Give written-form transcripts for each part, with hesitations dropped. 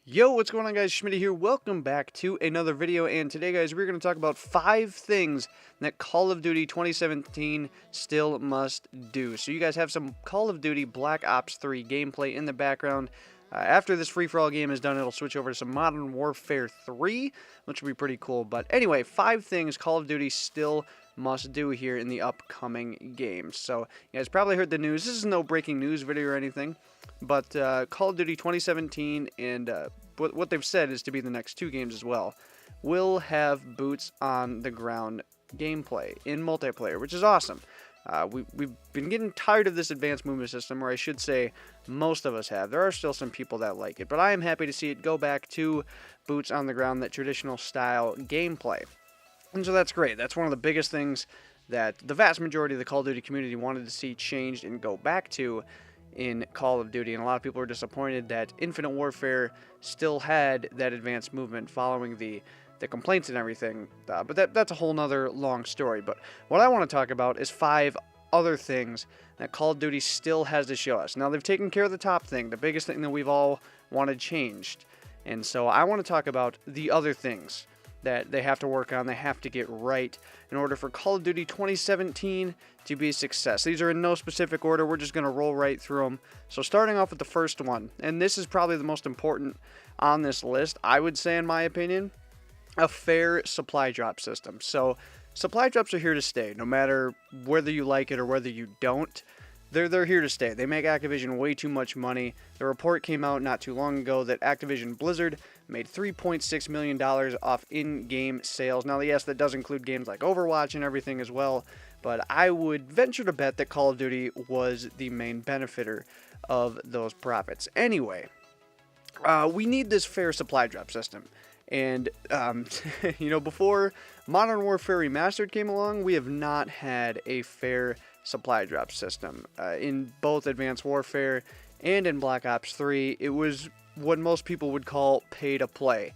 Yo, what's going on, guys? Schmitty here. Welcome back to another video, and today, guys, we're going to talk about 5 things that Call of Duty 2017 still must do. So you guys have some Call of Duty Black Ops 3 gameplay in the background. After this free-for-all game is done, it'll switch over to some Modern Warfare 3, which will be pretty cool. But anyway, 5 things Call of Duty still must do here in the upcoming games. So you guys probably heard the news. This is no breaking news video or anything, but Call of Duty 2017 and what they've said is to be the next 2 games as well will have boots on the ground gameplay in multiplayer, which is awesome. We've been getting tired of this advanced movement system, or I should say most of us have. There are still some people that like it, but I am happy to see it go back to boots on the ground, that traditional style gameplay. And so that's great. That's one of the biggest things that the vast majority of the Call of Duty community wanted to see changed and go back to in Call of Duty. And a lot of people were disappointed that Infinite Warfare still had that advanced movement following the complaints and everything. But that's a whole nother long story. But what I want to talk about is 5 other things that Call of Duty still has to show us. Now, they've taken care of the top thing, the biggest thing that we've all wanted changed. And so I want to talk about the other things that they have to work on, they have to get right in order for Call of Duty 2017 to be a success. These are in no specific order, we're just going to roll right through them. So starting off with the first one, and this is probably the most important on this list, I would say in my opinion, a fair supply drop system. So supply drops are here to stay, no matter whether you like it or whether you don't. They're here to stay. They make Activision way too much money. The report came out not too long ago that Activision Blizzard made $3.6 million off in-game sales. Now, yes, that does include games like Overwatch and everything as well, but I would venture to bet that Call of Duty was the main benefiter of those profits. Anyway, we need this fair supply drop system. And, before Modern Warfare Remastered came along, we have not had a fair supply drop system. In both Advanced Warfare and in Black Ops 3, it was what most people would call pay to play.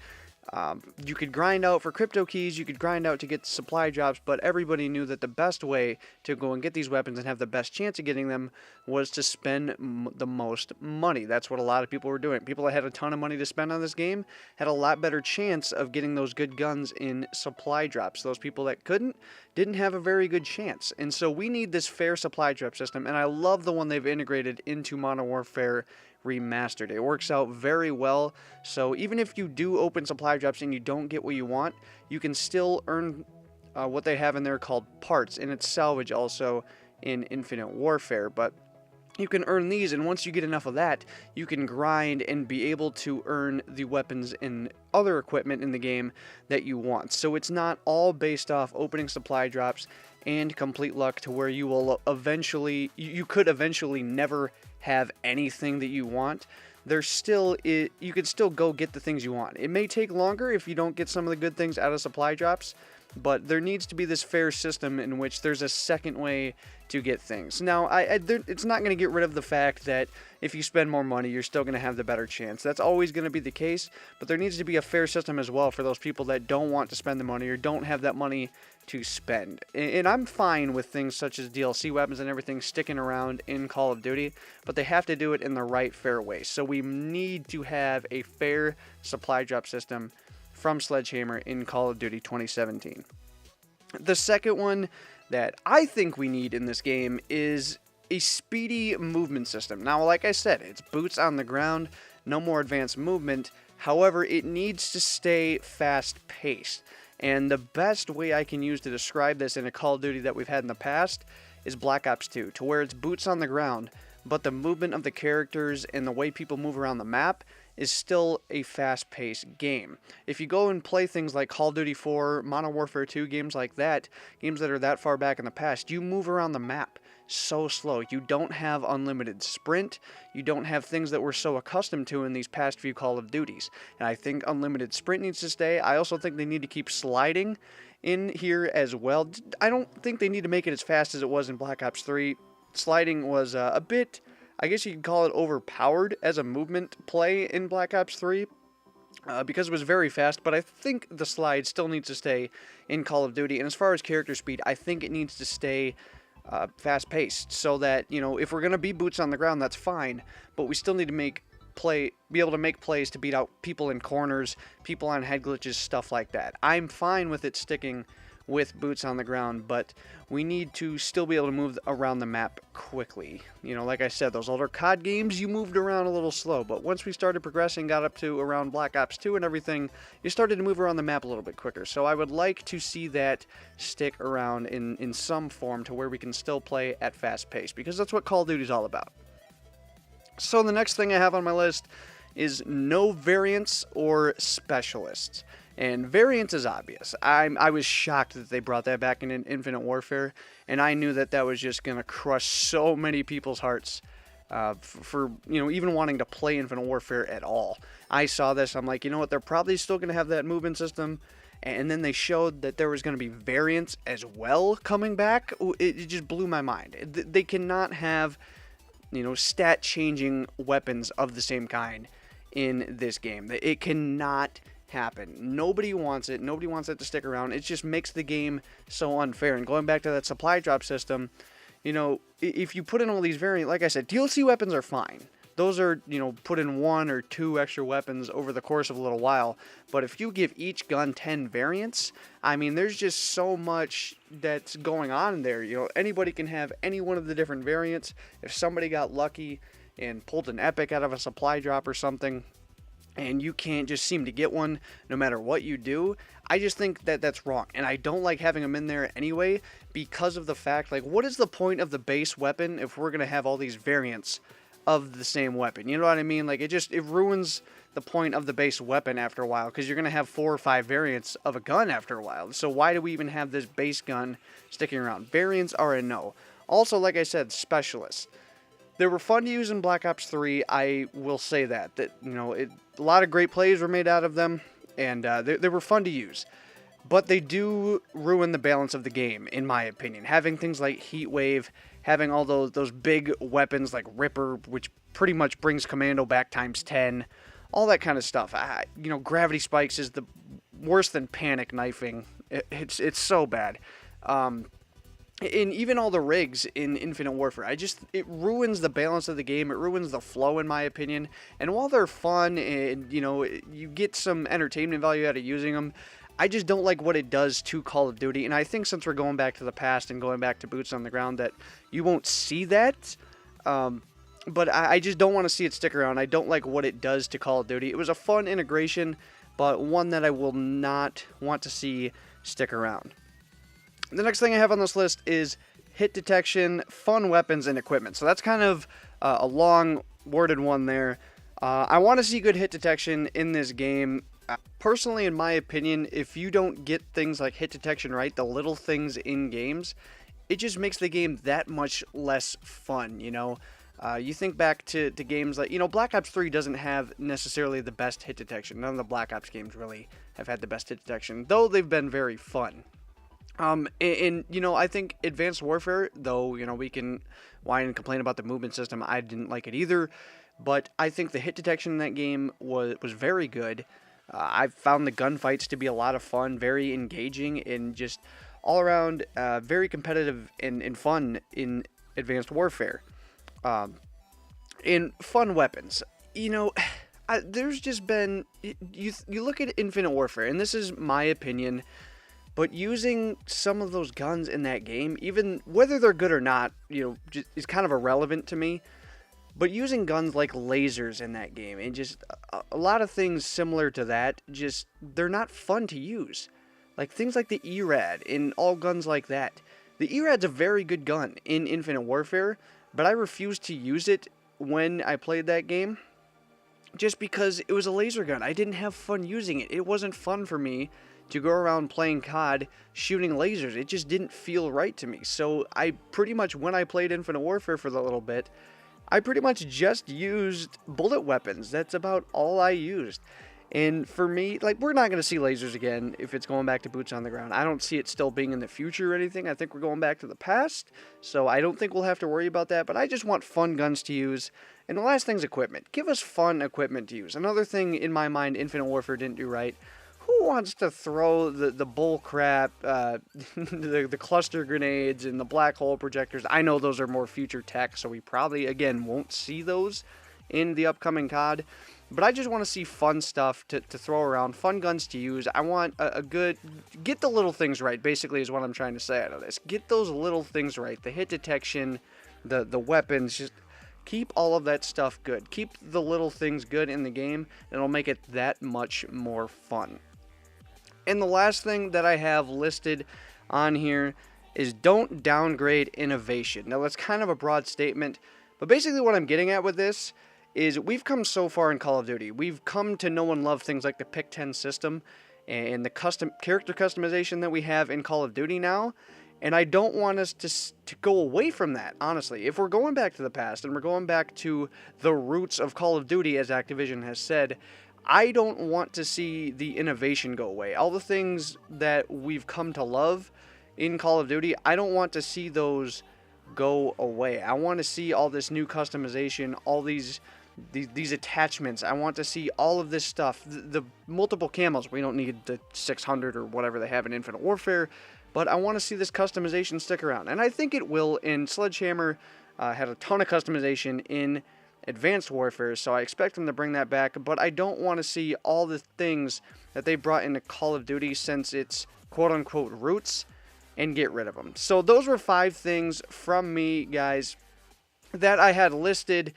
You could grind out for crypto keys, you could grind out to get supply drops, but everybody knew that the best way to go and get these weapons and have the best chance of getting them was to spend the most money. That's what a lot of people were doing. People that had a ton of money to spend on this game had a lot better chance of getting those good guns in supply drops. Those people that couldn't didn't have a very good chance. And so we need this fair supply drop system, and I love the one they've integrated into Modern Warfare Remastered. It works out very well, so even if you do open supply drops and you don't get what you want, you can still earn what they have in there called parts, and it's salvage also in Infinite Warfare. But you can earn these, and once you get enough of that, you can grind and be able to earn the weapons and other equipment in the game that you want. So it's not all based off opening supply drops and complete luck to where you will eventually, you could eventually never have anything that you want. There's still, you could still go get the things you want. It may take longer if you don't get some of the good things out of supply drops, but there needs to be this fair system in which there's a second way to get things. Now, it's not going to get rid of the fact that if you spend more money, you're still going to have the better chance. That's always going to be the case, but there needs to be a fair system as well for those people that don't want to spend the money or don't have that money to spend. And I'm fine with things such as DLC weapons and everything sticking around in Call of Duty, but they have to do it in the right, fair way. So we need to have a fair supply drop system from Sledgehammer in Call of Duty 2017. The second one that I think we need in this game is a speedy movement system. Now, like I said, it's boots on the ground, no more advanced movement. However, it needs to stay fast-paced. And the best way I can use to describe this in a Call of Duty that we've had in the past is Black Ops 2, to where it's boots on the ground, but the movement of the characters and the way people move around the map is still a fast-paced game. If you go and play things like Call of Duty 4, Modern Warfare 2, games like that, games that are that far back in the past, you move around the map so slow. You don't have unlimited sprint. You don't have things that we're so accustomed to in these past few Call of Duties. And I think unlimited sprint needs to stay. I also think they need to keep sliding in here as well. I don't think they need to make it as fast as it was in Black Ops 3. Sliding was a bit, I guess you could call it, overpowered as a movement play in Black Ops 3 because it was very fast, but I think the slide still needs to stay in Call of Duty. And as far as character speed, I think it needs to stay fast-paced so that, if we're going to be boots on the ground, that's fine, but we still need to make be able to make plays to beat out people in corners, people on head glitches, stuff like that. I'm fine with it sticking with boots on the ground, but we need to still be able to move around the map quickly. You know, like I said, those older COD games, you moved around a little slow, but once we started progressing, got up to around Black Ops 2 and everything, you started to move around the map a little bit quicker. So I would like to see that stick around in some form to where we can still play at fast pace, because that's what Call of Duty is all about. So the next thing I have on my list is no variants or specialists. And variance is obvious. I was shocked that they brought that back in Infinite Warfare, and I knew that that was just going to crush so many people's hearts for, you know, even wanting to play Infinite Warfare at all. I saw this, I'm like, you know what, they're probably still going to have that movement system, and then they showed that there was going to be variants as well coming back. It just blew my mind. They cannot have, you know, stat-changing weapons of the same kind in this game. It cannot happen. Nobody wants it. Nobody wants it to stick around. It just makes the game so unfair. And going back to that supply drop system, you know, if you put in all these variants, like I said, DLC weapons are fine. Those are, you know, put in 1 or 2 extra weapons over the course of a little while. But if you give each gun 10 variants, I mean, there's just so much that's going on there. You know, anybody can have any one of the different variants. If somebody got lucky and pulled an epic out of a supply drop or something, and you can't just seem to get one no matter what you do, I just think that that's wrong. And I don't like having them in there anyway, because of the fact, like, what is the point of the base weapon if we're going to have all these variants of the same weapon? You know what I mean? Like, it ruins the point of the base weapon after a while, because you're going to have 4 or 5 variants of a gun after a while. So why do we even have this base gun sticking around? Variants are a no. Also, like I said, specialists. They were fun to use in Black Ops 3, I will say that, you know, a lot of great plays were made out of them, and they were fun to use. But they do ruin the balance of the game, in my opinion. Having things like Heat Wave, having all those big weapons like Ripper, which pretty much brings Commando back times 10, all that kind of stuff. You know, Gravity Spikes is the worse than Panic Knifing. It's so bad. And even all the rigs in Infinite Warfare, it ruins the balance of the game. It ruins the flow, in my opinion. And while they're fun and, you know, you get some entertainment value out of using them, I just don't like what it does to Call of Duty. And I think since we're going back to the past and going back to boots on the ground, that you won't see that. But I just don't want to see it stick around. I don't like what it does to Call of Duty. It was a fun integration, but one that I will not want to see stick around. The next thing I have on this list is hit detection, fun weapons, and equipment. So that's kind of a long worded one there. I want to see good hit detection in this game. Personally, in my opinion, if you don't get things like hit detection right, the little things in games, it just makes the game that much less fun, you know? You think back to games like, you know, Black Ops 3 doesn't have necessarily the best hit detection. None of the Black Ops games really have had the best hit detection, though they've been very fun. And, you know, I think Advanced Warfare, though, you know, we can whine and complain about the movement system. I didn't like it either, but I think the hit detection in that game was very good. I found the gunfights to be a lot of fun, very engaging, and just all around very competitive and fun in Advanced Warfare. In fun weapons, you know, there's just been, you look at Infinite Warfare, and this is my opinion, but using some of those guns in that game, even whether they're good or not, you know, is kind of irrelevant to me. But using guns like lasers in that game, and just a lot of things similar to that, just, they're not fun to use. Like things like the ERAD and all guns like that. The ERAD's a very good gun in Infinite Warfare, but I refused to use it when I played that game, just because it was a laser gun. I didn't have fun using it. It wasn't fun for me to go around playing COD shooting lasers. It just didn't feel right to me. So I pretty much, when I played Infinite Warfare for the little bit, I pretty much just used bullet weapons. That's about all I used. And for me, like, we're not going to see lasers again if it's going back to boots on the ground. I don't see it still being in the future or anything. I think we're going back to the past, so I don't think we'll have to worry about that. But I just want fun guns to use. And the last thing's equipment. Give us fun equipment to use. Another thing in my mind Infinite Warfare didn't do right. Who wants to throw the bull crap, the cluster grenades and the black hole projectors? I know those are more future tech, so we probably, again, won't see those in the upcoming COD. But I just want to see fun stuff to throw around, fun guns to use. I want a good, get the little things right, basically is what I'm trying to say out of this. Get those little things right, the hit detection, the weapons, just keep all of that stuff good. Keep the little things good in the game, and it'll make it that much more fun. And the last thing that I have listed on here is don't downgrade innovation. Now that's kind of a broad statement, but basically what I'm getting at with this is we've come so far in Call of Duty. We've come to know and love things like the Pick 10 system and the character customization that we have in Call of Duty now, and I don't want us to go away from that, honestly. If we're going back to the past and we're going back to the roots of Call of Duty, as Activision has said, I don't want to see the innovation go away. All the things that we've come to love in Call of Duty, I don't want to see those go away. I want to see all this new customization, all these attachments. I want to see all of this stuff. The multiple camos. We don't need the 600 or whatever they have in Infinite Warfare, but I want to see this customization stick around. And I think it will. And Sledgehammer had a ton of customization in Advanced Warfare, so I expect them to bring that back. But I don't want to see all the things that they brought into Call of Duty since its quote-unquote roots and get rid of them. So those were 5 things from me, guys, that I had listed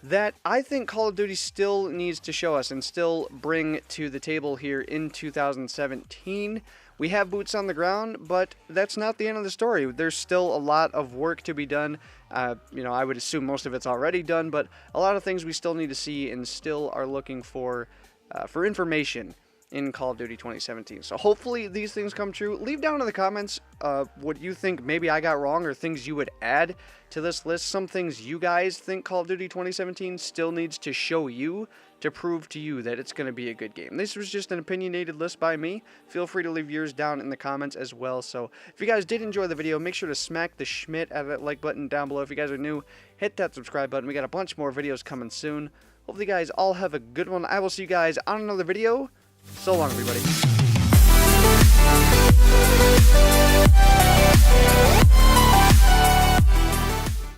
that I think Call of Duty still needs to show us and still bring to the table here in 2017. We have boots on the ground, but that's not the end of the story. There's still a lot of work to be done. You know, I would assume most of it's already done, but a lot of things we still need to see and still are looking for information in Call of Duty 2017. So hopefully these things come true. Leave down in the comments what you think maybe I got wrong or things you would add to this list. Some things you guys think Call of Duty 2017 still needs to show you to prove to you that it's going to be a good game. This was just an opinionated list by me. Feel free to leave yours down in the comments as well. So if you guys did enjoy the video, make sure to smack the Schmidt out of that like button down below. If you guys are new, hit that subscribe button. We got a bunch more videos coming soon. Hopefully you guys all have a good one. I will see you guys on another video. So long, everybody.